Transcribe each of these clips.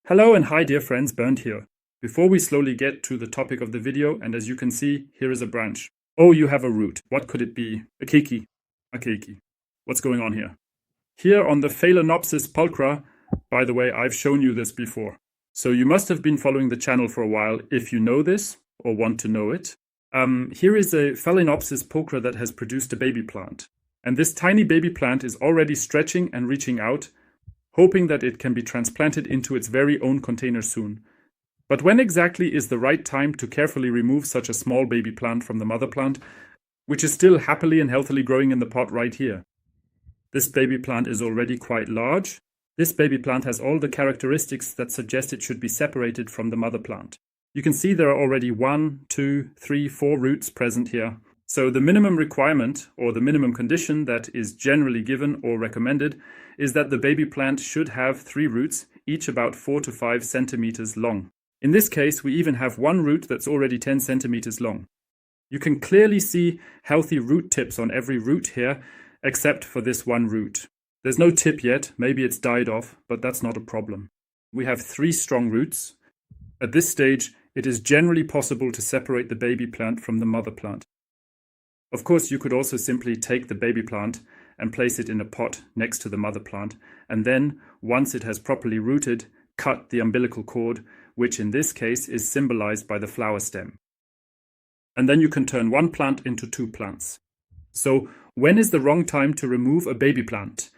Hello and hi dear friends, Bernd here. Before we slowly get to the topic of the video, and as you can see, here is a branch. Oh, you have a root. What could it be? A keiki. A keiki. What's going on here? Here on the Phalaenopsis pulchra, by the way, I've shown you this before. So you must have been following the channel for a while if you know this or want to know it. Here is a Phalaenopsis pulchra that has produced a baby plant. And this tiny baby plant is already stretching and reaching out, hoping that it can be transplanted into its very own container soon. But when exactly is the right time to carefully remove such a small baby plant from the mother plant, which is still happily and healthily growing in the pot right here? This baby plant is already quite large. This baby plant has all the characteristics that suggest it should be separated from the mother plant. You can see there are already 1, 2, 3, 4 roots present here. So the minimum requirement, or the minimum condition that is generally given or recommended, is that the baby plant should have 3 roots, each about 4 to 5 centimeters long. In this case, we even have 1 root that's already 10 centimeters long. You can clearly see healthy root tips on every root here, except for this 1 root. There's no tip yet, maybe it's died off, but that's not a problem. We have 3 strong roots. At this stage, it is generally possible to separate the baby plant from the mother plant. Of course, you could also simply take the baby plant and place it in a pot next to the mother plant, and then, once it has properly rooted, cut the umbilical cord, which in this case is symbolized by the flower stem. And then you can turn 1 plant into 2 plants. So, when is the wrong time to remove a baby plant?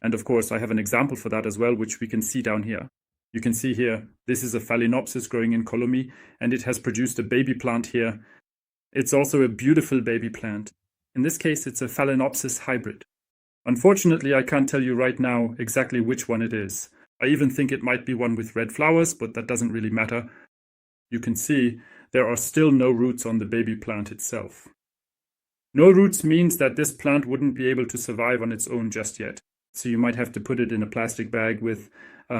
And of course, I have an example for that as well, which we can see down here. You can see here, this is a Phalaenopsis growing in column, and it has produced a baby plant here. It's also a beautiful baby plant. In this case, it's a Phalaenopsis hybrid. Unfortunately, I can't tell you right now exactly which one it is. I even think it might be one with red flowers, but that doesn't really matter. You can see there are still no roots on the baby plant itself. No roots means that this plant wouldn't be able to survive on its own just yet. So you might have to put it in a plastic bag with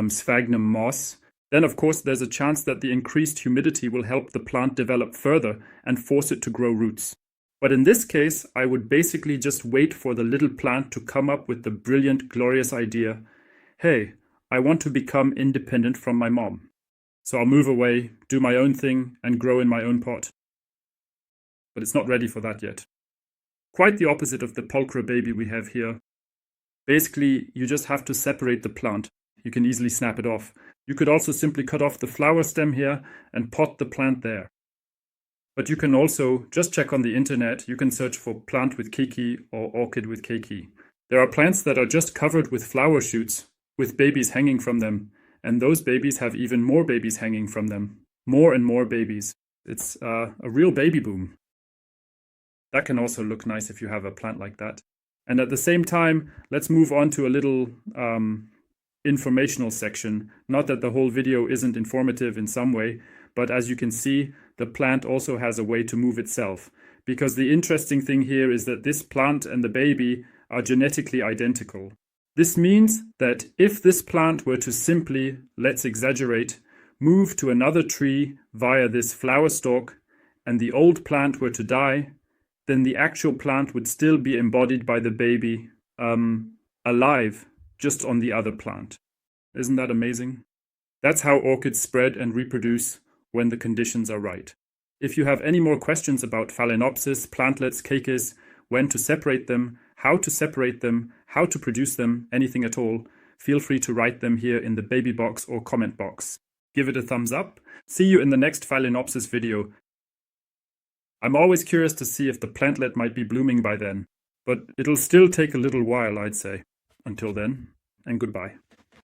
sphagnum moss. Then, of course, there's a chance that the increased humidity will help the plant develop further and force it to grow roots. But in this case, I would basically just wait for the little plant to come up with the brilliant, glorious idea, hey, I want to become independent from my mom. So I'll move away, do my own thing, and grow in my own pot. But it's not ready for that yet. Quite the opposite of the pulchra baby we have here. Basically, you just have to separate the plant. You can easily snap it off. You could also simply cut off the flower stem here and pot the plant there. But you can also just check on the internet. You can search for plant with keiki or orchid with keiki. There are plants that are just covered with flower shoots with babies hanging from them. And those babies have even more babies hanging from them. More and more babies. It's a real baby boom. That can also look nice if you have a plant like that. And at the same time, let's move on to a little informational section. Not that the whole video isn't informative in some way, but as you can see, the plant also has a way to move itself. Because the interesting thing here is that this plant and the baby are genetically identical. This means that if this plant were to simply, let's exaggerate, move to another tree via this flower stalk, and the old plant were to die, then the actual plant would still be embodied by the baby, alive, just on the other plant. Isn't that amazing? That's how orchids spread and reproduce when the conditions are right. If you have any more questions about Phalaenopsis, plantlets, keikis, when to separate them, how to produce them, anything at all, feel free to write them here in the baby box or comment box. Give it a thumbs up. See you in the next Phalaenopsis video. I'm always curious to see if the plantlet might be blooming by then, but it'll still take a little while, I'd say. Until then, and goodbye.